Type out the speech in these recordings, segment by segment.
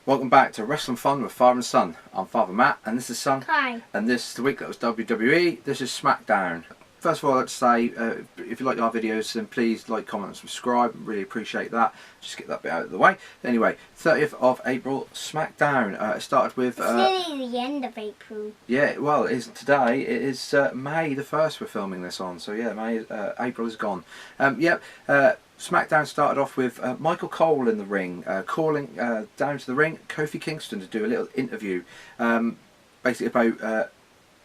Welcome back to Wrestling Fun with Father and Son. I'm Father Matt, and this is Son. Hi. And this is the week that was WWE. This is SmackDown. First of all, I'd like to say, if you like our videos, then please like, comment, and subscribe. Really appreciate that. Just get that bit out of the way. Anyway, 30th of April, SmackDown. It started with... it's nearly the end of April. Yeah, well, it is today. It is May the 1st we're filming this on. So yeah, April is gone. SmackDown started off with Michael Cole in the ring, calling down to the ring Kofi Kingston to do a little interview, basically about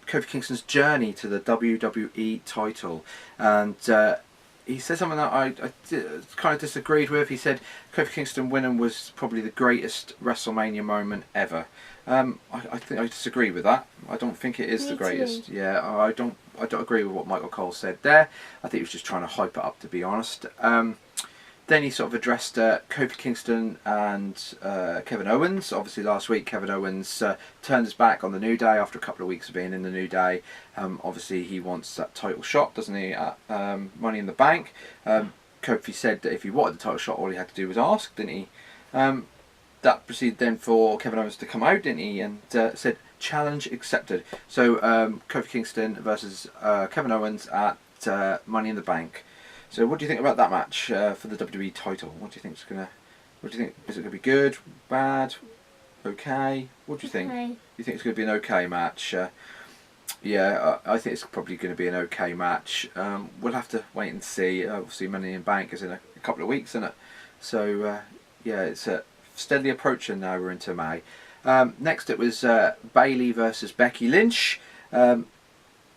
Kofi Kingston's journey to the WWE title. And he said something that I kind of disagreed with. He said Kofi Kingston winning was probably the greatest WrestleMania moment ever. I think I disagree with that. I don't think it is the greatest. Too. Yeah, I don't agree with what Michael Cole said there. I think he was just trying to hype it up, to be honest. Then he sort of addressed Kofi Kingston and Kevin Owens. Obviously last week Kevin Owens turned his back on the New Day after a couple of weeks of being in the New Day. Obviously he wants that title shot, doesn't he, at Money in the Bank. Kofi said that if he wanted the title shot, all he had to do was ask, didn't he? That proceeded then for Kevin Owens to come out, didn't he, and said challenge accepted. So Kofi Kingston versus Kevin Owens at Money in the Bank. So what do you think about that match for the WWE title? What do you think is gonna? What do you think? Is it gonna be good, bad, okay? What do you think? Okay. You think it's gonna be an okay match? Yeah, I think it's probably going to be an okay match. We'll have to wait and see. Obviously, Money in the Bank is in a couple of weeks, isn't it? So yeah, it's steadily approaching now. We're into May. Next, it was Bayley versus Becky Lynch.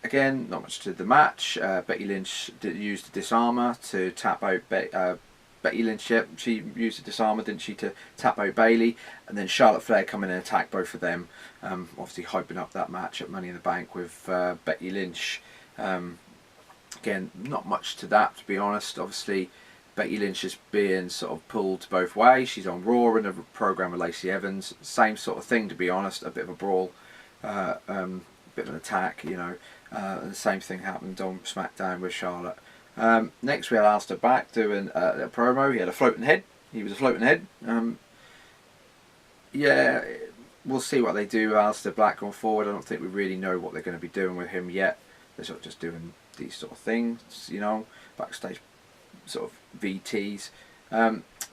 Again, not much to the match. Becky Lynch used the disarmer to tap out Becky Lynch. Yep, she used the disarmer, didn't she, to tap out Bayley, and then Charlotte Flair come in and attack both of them. Obviously hyping up that match at Money in the Bank with Becky Lynch. Again, not much to that, to be honest. Obviously, Becky Lynch is being sort of pulled both ways. She's on Raw in a program with Lacey Evans. Same sort of thing, to be honest. A bit of a brawl, bit of an attack, you know. And the same thing happened on SmackDown with Charlotte. Next, we had Aleister Black doing a promo. He had a floating head. He was a floating head. Yeah, we'll see what they do with Aleister Black going forward. I don't think we really know what they're going to be doing with him yet. They're sort of just doing these sort of things, you know, backstage sort of VTs.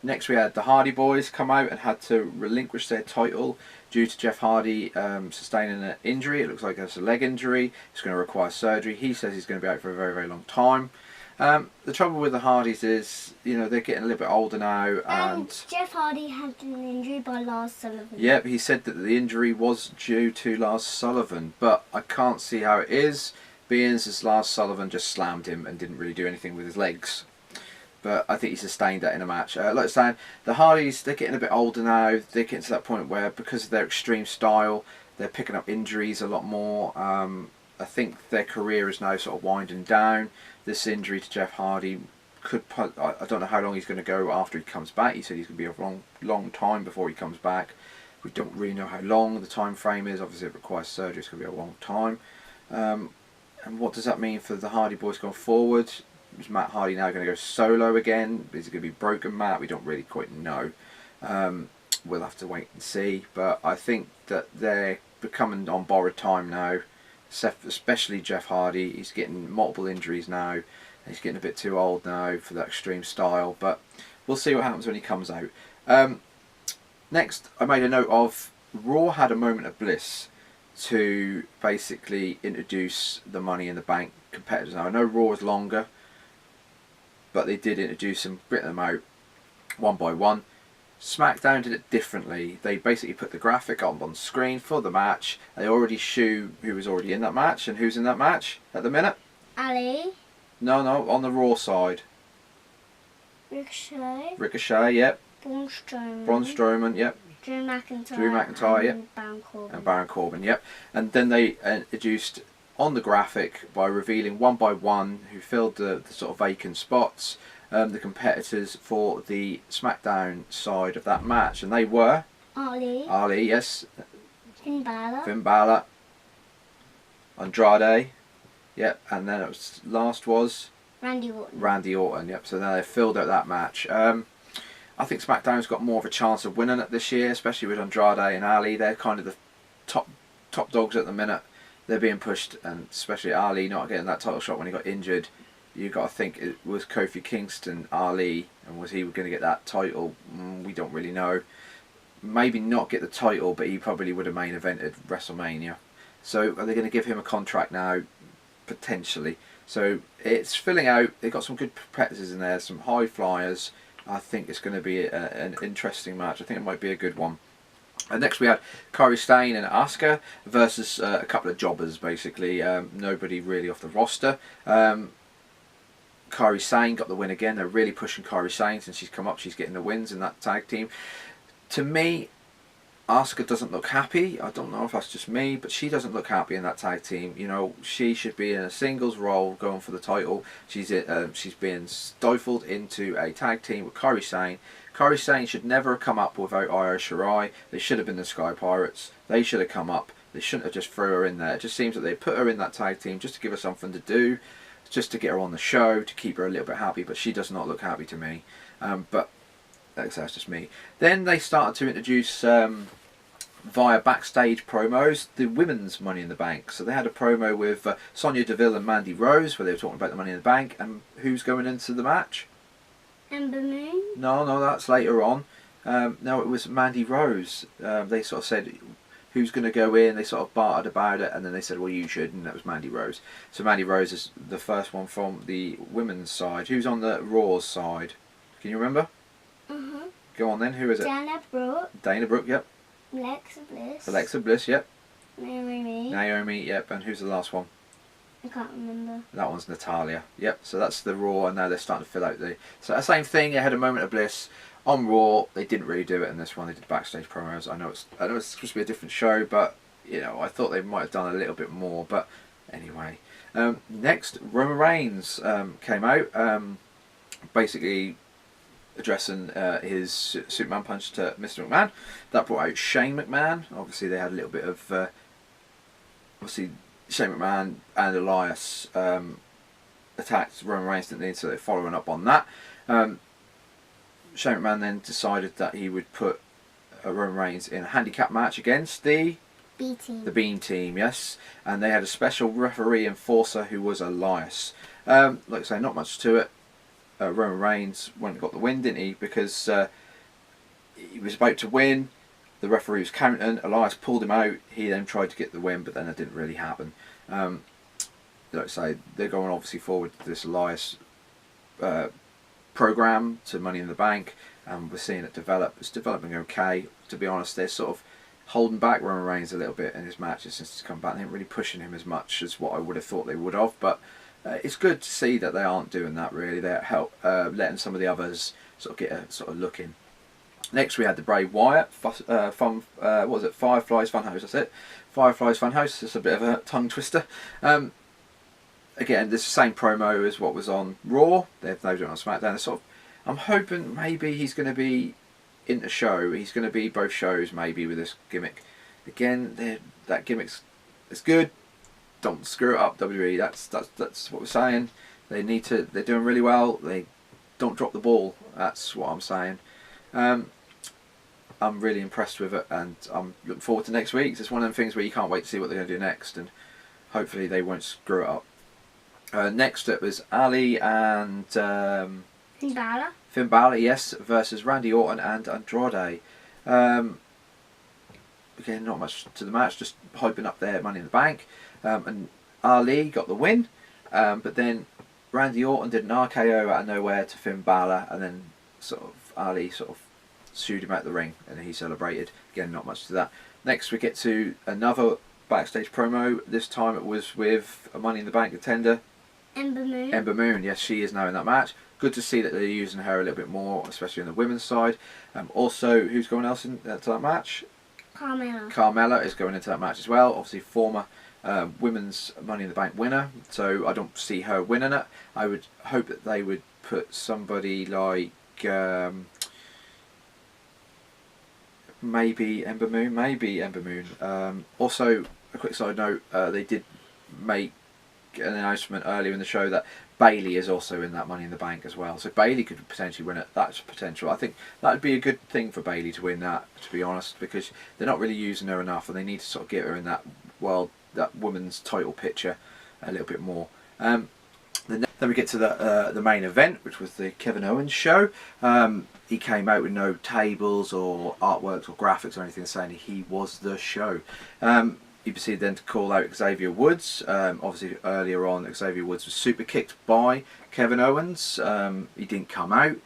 Next, we had the Hardy Boys come out and had to relinquish their title due to Jeff Hardy sustaining an injury. It looks like it's a leg injury. It's going to require surgery. He says he's going to be out for a very, very long time. The trouble with the Hardys is, you know, they're getting a little bit older now. And Jeff Hardy had an injury by Lars Sullivan. Yep, he said that the injury was due to Lars Sullivan, but I can't see how it is, being as Lars Sullivan just slammed him and didn't really do anything with his legs. But I think he sustained that in a match. Like I was saying, the Hardys, they're getting a bit older now. They're getting to that point where, because of their extreme style, they're picking up injuries a lot more. I think their career is now sort of winding down. This injury to Jeff Hardy could... I don't know how long he's going to go after he comes back. He said he's going to be a long time before he comes back. We don't really know how long the time frame is. Obviously, it requires surgery. It's going to be a long time. And what does that mean for the Hardy Boys going forward? Is Matt Hardy now going to go solo again? Is it going to be broken Matt? We don't really quite know. We'll have to wait and see. But I think that they're becoming on borrowed time now. Especially Jeff Hardy. He's getting multiple injuries now. He's getting a bit too old now for that extreme style. But we'll see what happens when he comes out. Next, I made a note of Raw had a moment of bliss to basically introduce the Money in the Bank competitors. Now, I know Raw is longer, but they did introduce them, written them out one by one. SmackDown did it differently. They basically put the graphic up on screen for the match. They already show who was already in that match and who's in that match at the minute. Ali. No, on the Raw side. Ricochet. Ricochet, yep. Braun Strowman. Braun Strowman, yep. Drew McIntyre. Drew McIntyre, yep. And Baron Corbin. And Baron Corbin, yep. And then they introduced on the graphic by revealing one by one who filled the sort of vacant spots, the competitors for the SmackDown side of that match, and they were Ali, yes, Finn Balor, Andrade, yep, and then it was Randy Orton, yep. So now they filled out that match. I think SmackDown's got more of a chance of winning it this year, especially with Andrade and Ali. They're kind of the top dogs at the minute. They're being pushed, and especially Ali not getting that title shot when he got injured. You got to think, it was Kofi Kingston, Ali, and was he going to get that title? We don't really know. Maybe not get the title, but he probably would have main evented WrestleMania. So are they going to give him a contract now? Potentially. So it's filling out. They've got some good competitors in there, some high flyers. I think it's going to be an interesting match. I think it might be a good one. Next we had Kairi Sane and Asuka versus a couple of jobbers, basically. Nobody really off the roster. Kairi Sane got the win again. They're really pushing Kairi Sane since she's come up. She's getting the wins in that tag team. To me, Asuka doesn't look happy. I don't know if that's just me, but she doesn't look happy in that tag team. You know, she should be in a singles role going for the title. She's being stifled into a tag team with Kairi Sane. Kairi Sane should never have come up without Io Shirai. They should have been the Sky Pirates. They should have come up. They shouldn't have just threw her in there. It just seems that they put her in that tag team just to give her something to do, just to get her on the show, to keep her a little bit happy, but she does not look happy to me. But that's just me. Then they started to introduce, via backstage promos, the women's Money in the Bank. So they had a promo with Sonya Deville and Mandy Rose, where they were talking about the Money in the Bank, and who's going into the match? Ember Moon? No, that's later on. No, it was Mandy Rose. They sort of said, who's going to go in? They sort of bartered about it, and then they said, well, you should, and that was Mandy Rose. So Mandy Rose is the first one from the women's side. Who's on the Raw's side? Can you remember? Go on then, who is it? Dana Brooke. Dana Brooke, yep. Alexa Bliss. Alexa Bliss, yep. Naomi. Yep. And who's the last one? I can't remember. That one's Natalia. Yep. So that's the Raw, and now they're starting to fill out the. So same thing. They had a moment of bliss on Raw. They didn't really do it in this one. They did backstage promos. I know it's supposed to be a different show, but you know, I thought they might have done a little bit more. But anyway, next Roman Reigns came out, basically addressing his Superman punch to Mr. McMahon. That brought out Shane McMahon. Obviously, they had a little bit of Shane McMahon and Elias attacked Roman Reigns, didn't they? So they're following up on that. Shane McMahon then decided that he would put Roman Reigns in a handicap match against the B team. The Beam Team, yes. And they had a special referee enforcer who was Elias. Like I say, not much to it. Roman Reigns went and got the win, didn't he? Because he was about to win. The referee was counting. Elias pulled him out. He then tried to get the win, but then it didn't really happen. Like I say, they're going obviously forward to this Elias program to Money in the Bank, and we're seeing it develop. It's developing okay. To be honest, they're sort of holding back Roman Reigns a little bit in his matches since he's come back. They ain't really pushing him as much as what I would have thought they would have, but it's good to see that they aren't doing that really. They're letting some of the others sort of get a sort of look in. Next we had the Bray Wyatt what was it? Fireflies Funhouse, that's it. Fireflies Funhouse, it's a bit of a tongue twister. Again, this is the same promo as what was on Raw. They've done it on SmackDown. They're sort of, I'm hoping maybe he's going to be in the show. He's going to be both shows maybe with this gimmick. Again, that gimmick's it's good. Don't screw it up, WWE. That's what we're saying. They need to. They're doing really well. They don't drop the ball. That's what I'm saying. I'm really impressed with it, and I'm looking forward to next week. It's one of them things where you can't wait to see what they're going to do next, and hopefully they won't screw it up. Next up was Ali and Finn Balor. Finn Balor, yes, versus Randy Orton and Andrade. Again, not much to the match, just hyping up their Money in the Bank. And Ali got the win, but then Randy Orton did an RKO out of nowhere to Finn Balor, and then sort of Ali sort of shooed him out the ring, and he celebrated. Again, not much to that. Next we get to another backstage promo. This time it was with a Money in the Bank contender, Ember Moon. Ember Moon. Yes, she is now in that match. Good to see that they're using her a little bit more, especially on the women's side. Also, who's going else into that match? Carmella. Carmella is going into that match as well. Obviously, former women's Money in the Bank winner. So I don't see her winning it. I would hope that they would put somebody like maybe Ember Moon. Also, a quick side note: they did make an announcement earlier in the show that Bailey is also in that Money in the Bank as well, so Bailey could potentially win it. That's potential. I think that would be a good thing for Bailey to win that, to be honest, because they're not really using her enough, and they need to sort of get her in that that women's title picture a little bit more. Then we get to the main event, which was the Kevin Owens show. He came out with no tables or artworks or graphics or anything, saying he was the show. He proceeded then to call out Xavier Woods. Obviously earlier on Xavier Woods was super kicked by Kevin Owens. He didn't come out.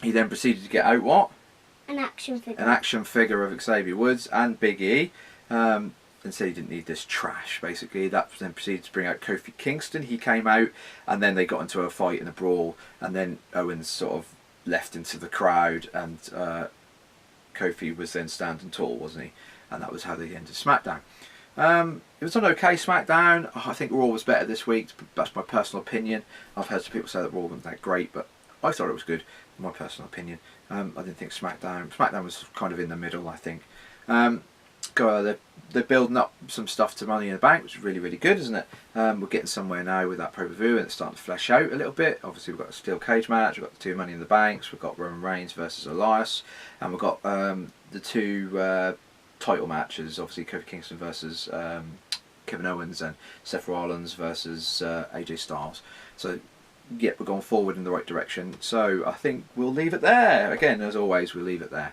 He then proceeded to get out what? An action figure. An action figure of Xavier Woods and Big E. And said he didn't need this trash, basically. That then proceeded to bring out Kofi Kingston. He came out, and then they got into a fight and a brawl, and then Owens sort of left into the crowd, and Kofi was then standing tall, wasn't he? And that was how they ended SmackDown. It was an okay SmackDown. I think Raw was better this week. That's my personal opinion. I've heard some people say that Raw wasn't that great, but I thought it was good. My personal opinion. I didn't think SmackDown was kind of in the middle, I think. They're building up some stuff to Money in the Bank, which is really, really good, isn't it? We're getting somewhere now with that pay-per-view, and it's starting to flesh out a little bit. Obviously, we've got a steel cage match, we've got the 2 Money in the Banks, we've got Roman Reigns versus Elias, and we've got the 2 title matches, obviously Kofi Kingston versus Kevin Owens, and Seth Rollins versus AJ Styles. So, yeah, we're going forward in the right direction. So, I think we'll leave it there. Again, as always, we'll leave it there.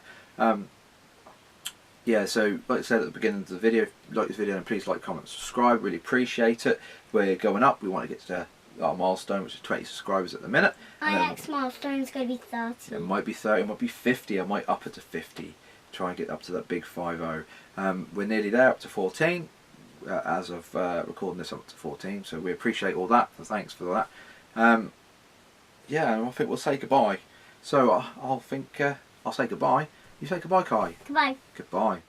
Yeah, so like I said at the beginning of the video, if you like this video, and please like, comment, subscribe. Really appreciate it. We're going up. We want to get to our milestone, which is 20 subscribers at the minute. My next milestone's going to be 30. It might be 30, it might be 50. I might up it to 50. Try and get up to that big 50. We're nearly there, up to 14. As of recording this, up to 14. So we appreciate all that. So thanks for that. Yeah, I think we'll say goodbye. So I'll say goodbye. You say goodbye, Kai. Goodbye. Goodbye.